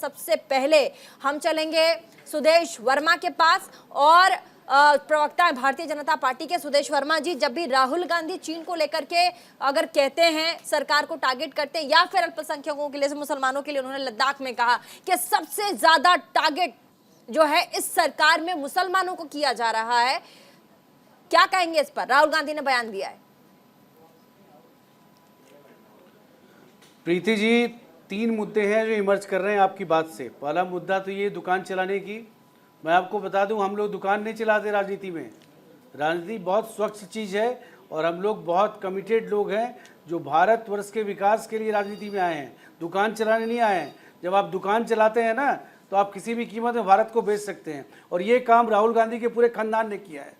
सबसे पहले हम चलेंगे सुदेश वर्मा के पास। और प्रवक्ता भारतीय जनता पार्टी के सुदेश वर्मा जी, जब भी राहुल गांधी चीन को लेकर के अगर कहते हैं, सरकार को टारगेट करते हैं या फिर अल्पसंख्यकों के लिए, मुसलमानों के लिए, उन्होंने लद्दाख में कहा कि सबसे ज्यादा टारगेट जो है इस सरकार में मुसलमानों को किया जा रहा है। क्या कहेंगे इस पर? राहुल गांधी ने बयान दिया है। प्रीति जी, 3 मुद्दे हैं जो इमर्ज कर रहे हैं आपकी बात से। पहला मुद्दा तो ये दुकान चलाने की। मैं आपको बता दूं, हम लोग दुकान नहीं चलाते राजनीति में। राजनीति बहुत स्वच्छ चीज़ है और हम लोग बहुत कमिटेड लोग हैं जो भारतवर्ष के विकास के लिए राजनीति में आए हैं, दुकान चलाने नहीं आए हैं। जब आप दुकान चलाते हैं ना, तो आप किसी भी कीमत में भारत को बेच सकते हैं, और ये काम राहुल गांधी के पूरे खानदान ने किया है।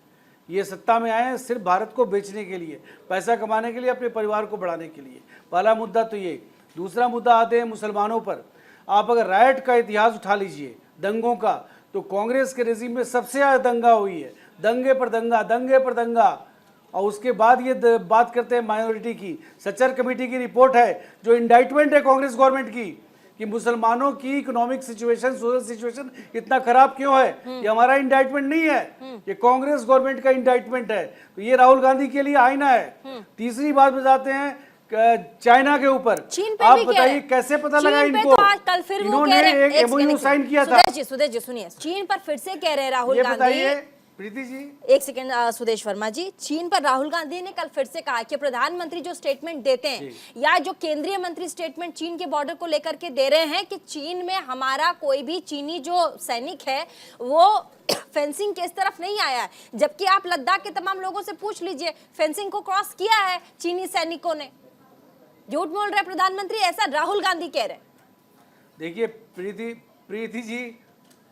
ये सत्ता में आए हैं सिर्फ भारत को बेचने के लिए, पैसा कमाने के लिए, अपने परिवार को बढ़ाने के लिए। पहला मुद्दा तो ये। दूसरा मुद्दा आते हैं मुसलमानों पर। आप अगर राइट का इतिहास उठा लीजिए, दंगों का, तो कांग्रेस के रेजिम में सबसे ज़्यादा दंगा हुई है, दंगे पर दंगा, दंगे पर दंगा। और उसके बाद ये बात करते हैं माइनॉरिटी की। सच्चर कमेटी की रिपोर्ट है, जो इंडाइटमेंट है कांग्रेस गवर्नमेंट की, कि मुसलमानों की इकोनॉमिक सिचुएशन, सोशल सिचुएशन इतना खराब क्यों है। ये हमारा इंडाइटमेंट नहीं है, ये कांग्रेस गवर्नमेंट का इंडाइटमेंट है। तो ये राहुल गांधी के लिए आईना है। तीसरी बात बताते हैं चाइना के ऊपर। आप बताइए कैसे पता लगा इनको? तो आज कल फिर इन्होंने एक एमओयू साइन किया था। सुदेश जी सुनिए, चीन पर फिर से कह रहे हैं राहुल गांधी। प्रीति जी एक सेकंड, सुदेश वर्मा जी, चीन पर राहुल गांधी ने कल फिर से कहा कि प्रधानमंत्री जो स्टेटमेंट देते हैं या जो केंद्रीय मंत्री स्टेटमेंट चीन के बॉर्डर को लेकर के दे रहे हैं कि चीन में हमारा कोई भी चीनी जो सैनिक है वो फेंसिंग के इस तरफ नहीं आया है। जबकि आप लद्दाख के तमाम लोगों से पूछ लीजिए, फेंसिंग को क्रॉस किया है चीनी सैनिकों ने। झूठ बोल रहे प्रधानमंत्री, ऐसा राहुल गांधी कह रहे। देखिए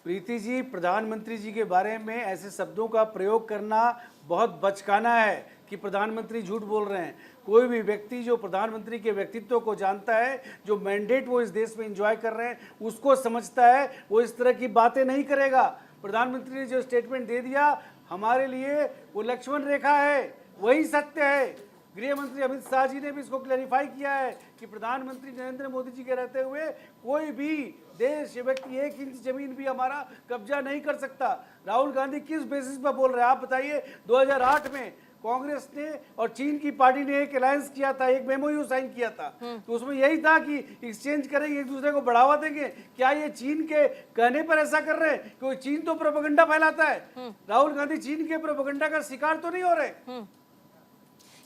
प्रीति जी, प्रधानमंत्री जी के बारे में ऐसे शब्दों का प्रयोग करना बहुत बचकाना है कि प्रधानमंत्री झूठ बोल रहे हैं। कोई भी व्यक्ति जो प्रधानमंत्री के व्यक्तित्व को जानता है, जो मैंडेट वो इस देश में एंजॉय कर रहे हैं, उसको समझता है, वो इस तरह की बातें नहीं करेगा। प्रधानमंत्री ने जो स्टेटमेंट दे दिया, हमारे लिए वो लक्ष्मण रेखा है, वही सत्य है। गृह मंत्री अमित शाह जी ने भी इसको क्लैरिफाई किया है कि प्रधानमंत्री नरेंद्र मोदी जी के रहते हुए कोई भी देश या व्यक्ति 1 इंच जमीन भी हमारा कब्जा नहीं कर सकता। राहुल गांधी किस बेसिस पर बोल रहे हैं आप बताइए? 2008 में कांग्रेस ने और चीन की पार्टी ने एक अलायंस किया था, एक मेमोयू साइन किया था, तो उसमें यही था कि एक्सचेंज करेंगे, एक दूसरे को बढ़ावा देंगे। क्या ये चीन के कहने पर ऐसा कर रहे हैं? क्योंकि चीन तो प्रोपेगेंडा फैलाता है। राहुल गांधी चीन के प्रोपेगेंडा का शिकार तो नहीं हो रहे।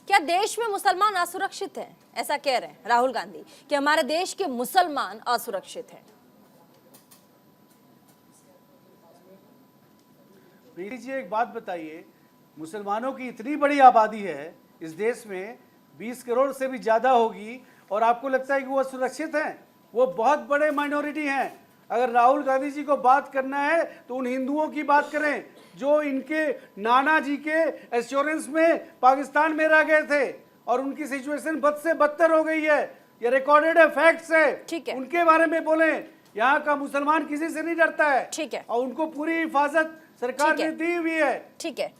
क्या देश में मुसलमान असुरक्षित हैं? ऐसा कह रहे हैं राहुल गांधी कि हमारे देश के मुसलमान असुरक्षित हैं। प्रीति जी, एक बात बताइए, मुसलमानों की इतनी बड़ी आबादी है इस देश में, 20 करोड़ से भी ज्यादा होगी, और आपको लगता है कि वो असुरक्षित हैं? वो बहुत बड़े माइनॉरिटी हैं। अगर राहुल गांधी जी को बात करना है तो उन हिंदुओं की बात करें जो इनके नाना जी के एश्योरेंस में पाकिस्तान में रह गए थे, और उनकी सिचुएशन बद से बदतर हो गई है। ये रिकॉर्डेड है, फैक्ट्स है। उनके बारे में बोलें। यहाँ का मुसलमान किसी से नहीं डरता है, ठीक है, और उनको पूरी हिफाजत सरकार ने दी हुई है। ठीक है।